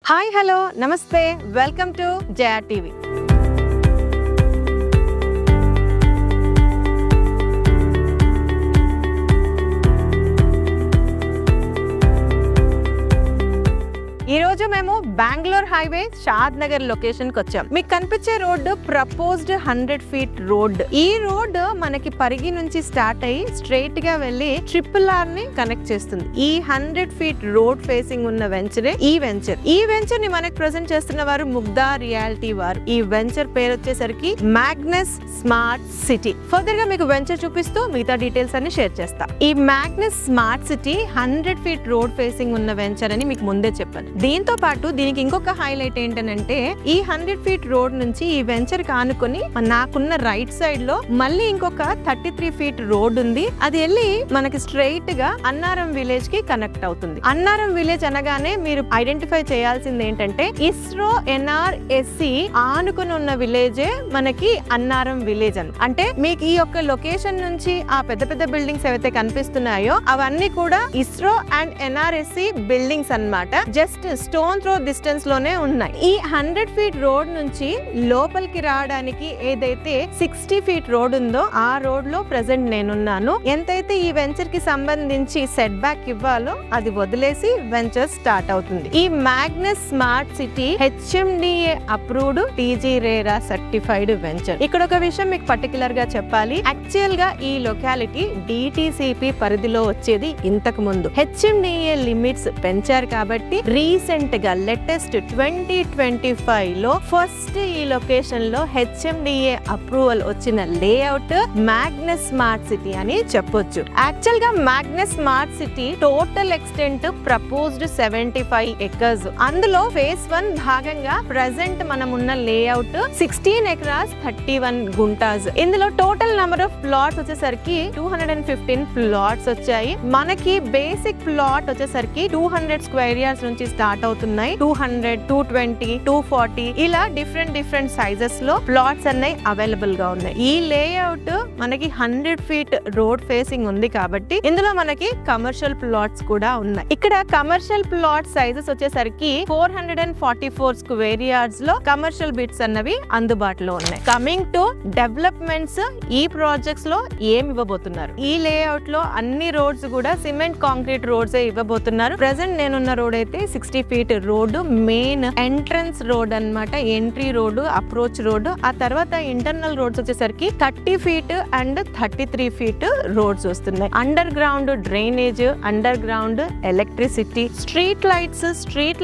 Hi hello నమస్తే welcome to Jaya TV. ఈ రోజు మేము బెంగళూరు హైవే షాద్ నగర్ లొకేషన్ కి వచ్చాం. మీకు కనిపించే రోడ్డు ప్రపోజ్డ్ 100 feet రోడ్. ఈ రోడ్ మనకి పరిగి నుంచి స్టార్ట్ అయ్యి స్ట్రైట్ గా వెళ్లి RRR ని కనెక్ట్ చేస్తుంది. ఈ 100 feet రోడ్ ఫేసింగ్ ఉన్న వెంచరే ఈ వెంచర్ ని మనకి ప్రెజెంట్ చేస్తున్న వారు ముగ్ధా రియాలిటీ వారు. ఈ వెంచర్ పేరు వచ్చేసరికి మ్యాగ్నస్ స్మార్ట్ సిటీ. ఫర్దర్ గా మీకు వెంచర్ చూపిస్తూ మిగతా డీటెయిల్స్ అన్ని షేర్ చేస్తా. ఈ Magnus smart city 100 feet road facing ఉన్న వెంచర్ అని మీకు ముందే చెప్పాను. దీంతో పాటు దీనికి ఇంకొక హైలైట్ ఏంటంటే ఈ 100 feet రోడ్ నుంచి ఈ వెంచర్ కానుకొని నాకున్న రైట్ సైడ్ లో మళ్ళీ ఇంకొక 33 feet రోడ్ ఉంది. అది వెళ్ళి మనకి స్ట్రైట్ గా అన్నారం విలేజ్ కి కనెక్ట్ అవుతుంది. అన్నారం విలేజ్ అనగానే మీరు ఐడెంటిఫై చేయాల్సింది ఏంటంటే ఇస్రో NRSC ఆనుకుని ఉన్న విలేజే మనకి అన్నారం విలేజ్ అని. అంటే మీకు ఈ యొక్క లొకేషన్ నుంచి ఆ పెద్ద పెద్ద బిల్డింగ్స్ ఏవైతే కనిపిస్తున్నాయో అవన్నీ కూడా ఇస్రో అండ్ NRSC బిల్డింగ్స్ అన్నమాట. జస్ట్ స్టోన్ త్రో డిస్టెన్స్ లోనే ఉన్నాయి. ఈ 100 feet రోడ్ నుంచి లోపలికి రావడానికి ఏదైతే 60 feet రోడ్ ఉందో ఆ రోడ్ లో ప్రెసెంట్ నేనున్నాను. ఎంతైతే ఈ వెంచర్ కి సంబంధించి సెట్ బ్యాక్ ఇవ్వాలో అది వదిలేసి వెంచర్ స్టార్ట్ అవుతుంది. ఈ Magnus smart city HMDA approved TG RERA certified venture. ఇక్కడ ఒక విషయం మీకు పర్టికులర్ గా చెప్పాలి. యాక్చువల్ గా ఈ లొకాలిటీ DTCP పరిధిలో వచ్చేది ఇంతకు ముందు. HMDA లిమిట్స్ పెంచారు కాబట్టి రీసెంట్ గా లేటెస్ట్ 2025 లో ఫస్ట్ ఈ లొకేషన్ లో HMDA అప్రూవల్ వచ్చిన లేఅవుట్ మ్యాగ్నస్ స్మార్ట్ సిటీ అని చెప్పొచ్చు. యాక్చువల్ గా Magnus smart city total extent proposed 75 acres. అందులో ఫేజ్ 1 భాగంగా ప్రెసెంట్ మనం ఉన్న లేఅవుట్ 16 acres 31 గుంటాస్. ఇందులో టోటల్ నెంబర్ ఆఫ్ ప్లాట్స్ వచ్చేసరికి 215 ప్లాట్స్ వచ్చాయి. మనకి బేసిక్ ప్లాట్ వచ్చేసరికి 200 square yards నుంచి స్టార్ట్ అవుతున్నాయి. 200, 220, 240 ఇలా డిఫరెంట్ సైజెస్ లో ప్లాట్స్ అన్ని అవైలబుల్ గా ఉన్నాయి. ఈ లేఅవుట్ మనకి 100 feet రోడ్ ఫేసింగ్ ఉంది కాబట్టి ఇందులో మనకి కమర్షియల్ ప్లాట్స్ కూడా ఉన్నాయి. ఇక్కడ కమర్షియల్ ప్లాట్ సైజెస్ వచ్చేసరికి 444 square yards లో కమర్షియల్ బిట్స్ అన్నవి అందుబాటులో ఉన్నాయి. కమింగ్ టు డెవలప్మెంట్స్, ఈ ప్రాజెక్ట్స్ లో ఏమి ఇవ్వబోతున్నారు? ఈ లేఅవుట్ లో అన్ని రోడ్స్ కూడా సిమెంట్ కాంక్రీట్ రోడ్స్ ఇవ్వబోతున్నారు. ప్రెసెంట్ నేనున్న రోడ్ అయితే 60 feet road, main entrance road అన్నమాట. Entry road, approach road. ఆ తర్వాత ఇంటర్నల్ రోడ్స్ వచ్చేసరికి 30 feet అండ్ 33 feet రోడ్స్ వస్తున్నాయి. Underground drainage, underground electricity, street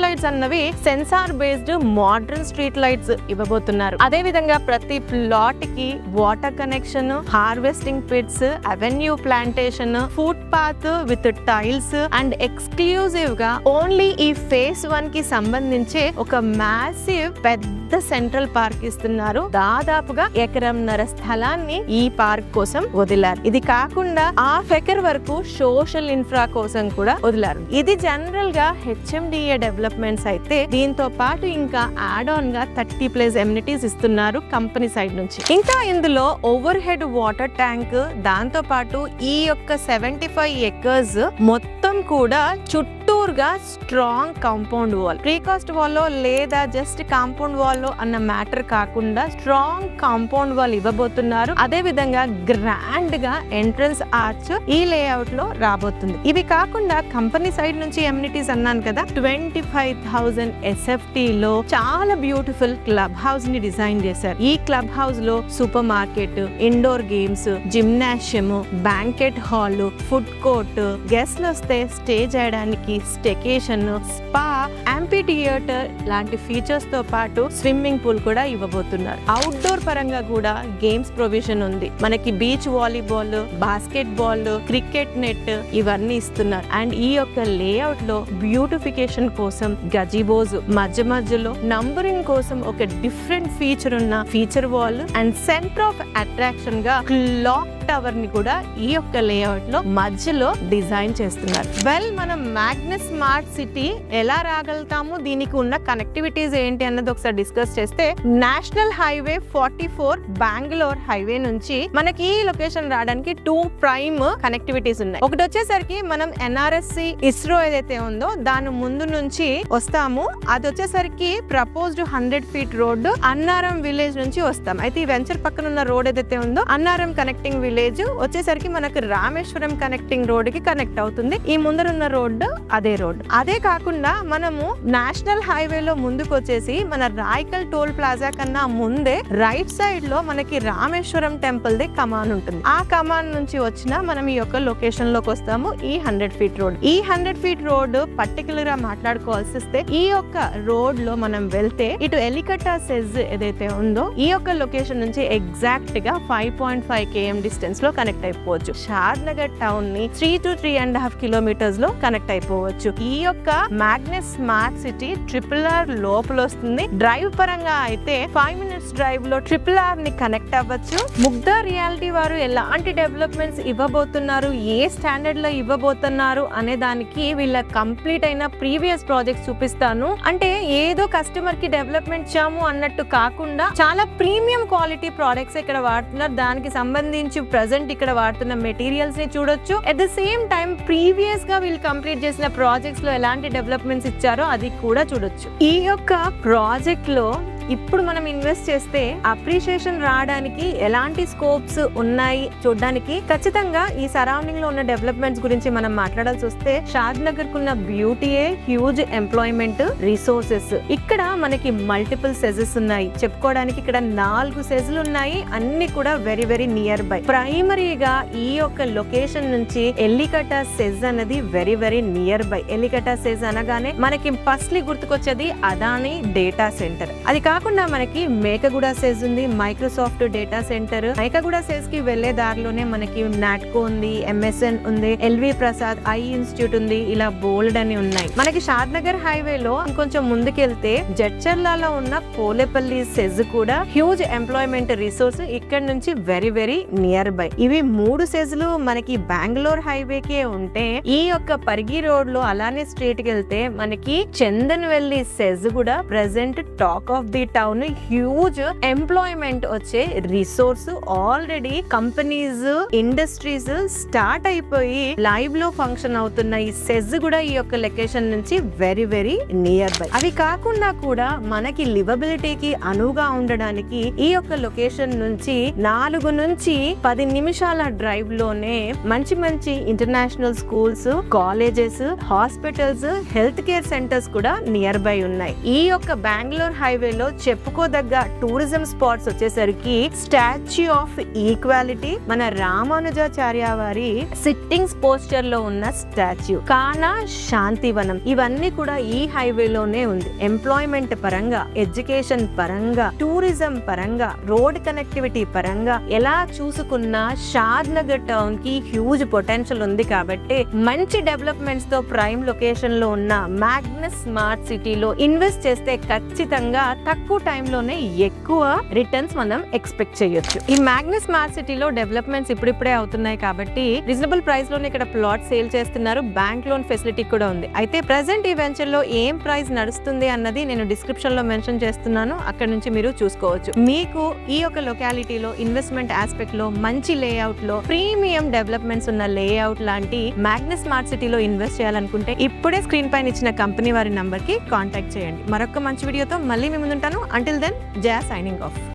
lights అన్నవి sensor based modern street lights ఇవ్వబోతున్నారు. అదే విధంగా ప్రతి ప్లాట్ కి water connection, harvesting pits, avenue plantation, footpath with tiles and exclusive గా only ఈ phase 1 కి సంబంధించి ఒక మ్యాసివ్ పెద్ద సెంట్రల్ పార్క్ ఇస్తున్నారు. దాదాపుగా 1.5 ఎకరం స్థలాన్ని ఈ పార్క్ కోసం వదిలారు. ఇది కాకుండా హాఫ్ ఎకర్ వరకు సోషల్ ఇన్ఫ్రా కోసం కూడా వదిలారు. ఇది జనరల్ గా HMDA డెవలప్మెంట్స్ అయితే దీంతో పాటు ఇంకా యాడ్ ఆన్ గా 30+ ఎమ్యూనిటీస్ ఇస్తున్నారు కంపెనీ సైడ్ నుంచి. ఇంకా ఇందులో ఓవర్ హెడ్ వాటర్ ట్యాంక్, దాంతో పాటు ఈ యొక్క 75 acres మొత్తం కూడా చుట్టూరుగా strong compound wall, precast wall లేదా జస్ట్ కాంపౌండ్ వాల్ అన్న మ్యాటర్ కాకుండా స్ట్రాంగ్ కాంపౌండ్ వాల్ ఇవ్వబోతున్నారు. అదే విధంగా గ్రాండ్ గా ఎంట్రన్స్ ఆర్చ్ ఈ లేఅవుట్ లో రాబోతుంది. ఇవి కాకుండా కంపెనీ సైడ్ నుంచి ఎమ్యూనిటీస్ అన్నాను కదా, 25,000 SFT లో చాలా బ్యూటిఫుల్ క్లబ్ హౌస్ ని డిజైన్ చేశారు. ఈ క్లబ్ హౌస్ లో supermarket, indoor games, gymnasium, banquet hall, food court, గెస్ట్లు వస్తే స్టే చేయడానికి స్టేకేషన్, స్పా, యాంపీ థియేటర్ లాంటి ఫీచర్స్ తో పాటు స్విమ్మింగ్ పూల్ కూడా ఇవ్వబోతున్నారు. అవుట్డోర్ పరంగా కూడా గేమ్స్ ప్రొవిజన్ ఉంది. మనకి beach volleyball, basket ball, cricket net ఇవన్నీ ఇస్తున్నారు. అండ్ ఈ యొక్క లేఅవుట్ లో బ్యూటిఫికేషన్ కోసం గజిబోస్, మధ్యలో నంబరింగ్ కోసం ఒక డిఫరెంట్ ఫీచర్ ఉన్న feature wall and centre of attraction గా క్లాక్ క్లాక్ టవర్ ని కూడా ఈ యొక్క లేఅవుట్ లో మధ్యలో డిజైన్ చేస్తున్నారు. వెల్, మనం మ్యాగ్నస్ స్మార్ట్ సిటీ ఎలా రాగలుగుతాము, దీనికి ఉన్న కనెక్టివిటీస్ ఏంటి అన్నది ఒకసారి డిస్కస్ చేస్తే, నేషనల్ హైవే 44 బెంగళూరు హైవే నుంచి మనకి ఈ లొకేషన్ రావడానికి 2 ప్రైమ్ కనెక్టివిటీస్ ఉన్నాయి. ఒకటి వచ్చేసరికి మనం NRSC ఇస్రో ఏదైతే ఉందో దాని ముందు నుంచి వస్తాము. అది వచ్చేసరికి proposed 100 feet road Annaram village నుంచి వస్తాం. అయితే ఈ వెంచర్ పక్కన ఉన్న రోడ్ ఏదైతే ఉందో అన్నారం కనెక్టింగ్ విలేజ్ వచ్చేసరికి మనకు రామేశ్వరం కనెక్టింగ్ రోడ్ కి కనెక్ట్ అవుతుంది. ఈ ముందరున్న రోడ్డు అదే రోడ్. అదే కాకుండా మనము నేషనల్ హైవే లో ముందుకు వచ్చేసి మన రాయకల్ టోల్ ప్లాజా కన్నా ముందే రైట్ సైడ్ లో మనకి రామేశ్వరం టెంపుల్ ది కమాన్ ఉంటుంది. ఆ కమాన్ నుంచి వచ్చిన మనం ఈ యొక్క లొకేషన్ లోకి వస్తాము. ఈ 100 ఫీట్ రోడ్, ఈ 100 ఫీట్ రోడ్ పర్టికులర్ గా మాట్లాడుకోవాల్సి వస్తే, ఈ యొక్క రోడ్ లో మనం వెళ్తే ఇటు ఎలికట్టా సెజ్ ఏదైతే ఉందో ఈ యొక్క లొకేషన్ నుంచి ఎగ్జాక్ట్ గా 5.5 km డిస్టెన్స్ లో కనెక్ట్ అయిపోవచ్చు. షాద్ నగర్ టౌన్ ని 3 to 3.5 కిలోమీటర్స్ లో కనెక్ట్ అయిపోవచ్చు. ఈ యొక్క మ్యాగ్నస్ స్మార్ట్ సిటీ RRR లోపల వస్తుంది. డ్రైవ్ పరంగా అయితే 5 minutes డ్రైవ్ లో RRR ని కనెక్ట్ అవ్వచ్చు. ముగ్ధా రియాలిటీ వారు ఎలాంటి డెవలప్మెంట్స్ ఇవ్వబోతున్నారు, ఏ స్టాండర్డ్ లో ఇవ్వబోతున్నారు అనే దానికి వీళ్ళ కంప్లీట్ అయిన ప్రీవియస్ ప్రాజెక్ట్స్ చూపిస్తాను. అంటే ఏదో కస్టమర్ కి డెవలప్మెంట్ ఇచ్చాము అన్నట్టు కాకుండా చాలా ప్రీమియం క్వాలిటీ ప్రొడక్ట్స్ ఇక్కడ వాడుతున్నారు. దానికి సంబంధించి ప్రెజెంట్ ఇక్కడ వాడుతున్న మెటీరియల్స్ ని చూడొచ్చు. At the same time previous గా వీళ్ళు కంప్లీట్ చేసిన ప్రాజెక్ట్స్ లో ఎలాంటి డెవలప్మెంట్స్ ఇచ్చారో అది కూడా చూడొచ్చు. ఈ యొక్క ప్రాజెక్ట్ లో ఇప్పుడు మనం ఇన్వెస్ట్ చేస్తే అప్రిషియేషన్ రావడానికి ఎలాంటి స్కోప్స్ ఉన్నాయి చూడడానికి ఖచ్చితంగా ఈ సరౌండింగ్ లో ఉన్న డెవలప్మెంట్స్ గురించి మనం మాట్లాడాల్సి వస్తే, షాద్ నగర్ కున్న బ్యూటీయే హ్యూజ్ ఎంప్లాయ్మెంట్ రిసోర్సెస్. ఇక్కడ మనకి మల్టిపుల్ సెజెస్ ఉన్నాయి. చెప్పుకోవడానికి ఇక్కడ 4 సెజులు ఉన్నాయి. అన్ని కూడా వెరీ వెరీ నియర్ బై. ప్రైమరీగా ఈ యొక్క లొకేషన్ నుంచి ఎల్లికట్ట సెజ్ అనేది very very near by. Ellikatta SEZ అనగానే మనకి ఫస్ట్లీ గుర్తుకొచ్చేది అదాని డేటా సెంటర్. అది కాకుండా మనకి మేకగూడ సెజ్ ఉంది, Microsoft data centre. Mekaguda SEZ కి వెళ్లే దారిలోనే మనకి నాట్కో ఉంది, MSN ఉంది, LV ప్రసాద్ ఐ ఇన్స్టిట్యూట్ ఉంది. ఇలా బోల్డ్ అని ఉన్నాయి. మనకి షాద్ నగర్ హైవే లో ఇంకొంచెం ముందుకెళ్తే జడ్చర్లలో ఉన్న పోలేపల్లి సెజ్ కూడా హ్యూజ్ ఎంప్లాయ్మెంట్ రిసోర్స్. ఇక్కడ నుంచి వెరీ వెరీ నియర్ బై. ఇవి 3 సెజ్లు మనకి బెంగళూరు హైవే కే ఉంటే, ఈ యొక్క పరిగి రోడ్ లో అలానే స్ట్రీట్ కి వెళ్తే మనకి చందన్వెల్లి సెజ్ కూడా present talk of the town. Huge employment వచ్చే resource. Already companies, industries start అయిపోయి లైవ్ లో ఫంక్షన్ అవుతున్న ఈ సెజ్ కూడా ఈ యొక్క లొకేషన్ నుంచి వెరీ వెరీ నియర్ బై. అవి కాకుండా కూడా మనకి లివబిలిటీకి అనువుగా ఉండడానికి ఈ యొక్క లొకేషన్ నుంచి 4 నుంచి 10 నిమిషాల డ్రైవ్ లోనే మంచి మంచి international schools, colleges, hospitals, health care centres కూడా నియర్ బై ఉన్నాయి. ఈ యొక్క బెంగళూరు హైవే లో చెప్పుకోదగ్గ టూరిజం స్పాట్స్ వచ్చేసరికి స్టాచ్యూ ఆఫ్ ఈక్వాలిటీ, మన రామానుజాచార్య వారి సిట్టింగ్స్ పోస్టర్ లో ఉన్న స్టాచ్యూ, కానా శాంతివనం, ఇవన్నీ కూడా ఈ హైవే లోనే ఉంది. ఎంప్లాయ్మెంట్ పరంగా, ఎడ్యుకేషన్ పరంగా, టూరిజం పరంగా, రోడ్ కనెక్టివిటీ పరంగా ఎలా చూసుకున్నా షాద్ నగర్ టౌన్ కి హ్యూజ్ పొటెన్షియల్ ఉంది. కాబట్టి మంచి డెవలప్మెంట్స్ తో ప్రైమ్ లొకేషన్ లో ఉన్న మ్యాగ్నస్ స్మార్ట్ సిటీలో ఇన్వెస్ట్ చేస్తే ఖచ్చితంగా తక్కువ టైంలోనే ఎక్కువ రిటర్న్స్ మనం ఎక్స్పెక్ట్ చేయొచ్చు. ఈ మ్యాగ్నస్ స్మార్ట్ సిటీలో డెవలప్మెంట్స్ ఇప్పుడిప్పుడే అవుతున్నాయి కాబట్టి రీజనబుల్ ప్రైస్ లోనే ఇక్కడ ప్లాట్ సేల్ చేస్తున్నారు. బ్యాంక్ లోన్ ఫెసిలిటీ కూడా ఉంది. అయితే ప్రెసెంట్ ఈ వెంచర్ లో ఏం ప్రైస్ నడుస్తుంది అన్నది నేను డిస్క్రిప్షన్ లో మెన్షన్ చేస్తున్నాను. అక్కడ నుంచి మీరు చూసుకోవచ్చు. మీకు ఈ యొక్క లొకాలిటీలో ఇన్వెస్ట్మెంట్ ఆస్పెక్ట్ లో మంచి లేఅవుట్ లో ప్రీమియం డెవలప్మెంట్స్ ఉన్న లేఅవుట్ లాంటి మ్యాగ్నస్ స్మార్ట్ సిటీలో ఇన్వెస్ట్ చేయాలనుకుంటే ఇప్పుడే స్క్రీన్ పైన ఇచ్చిన కంపెనీ వారి నంబర్ కి కాంటాక్ట్ చేయండి. మరొక మంచి వీడియోతో మళ్ళీ మీ ముందుంటాను. Until then, Jaya signing off.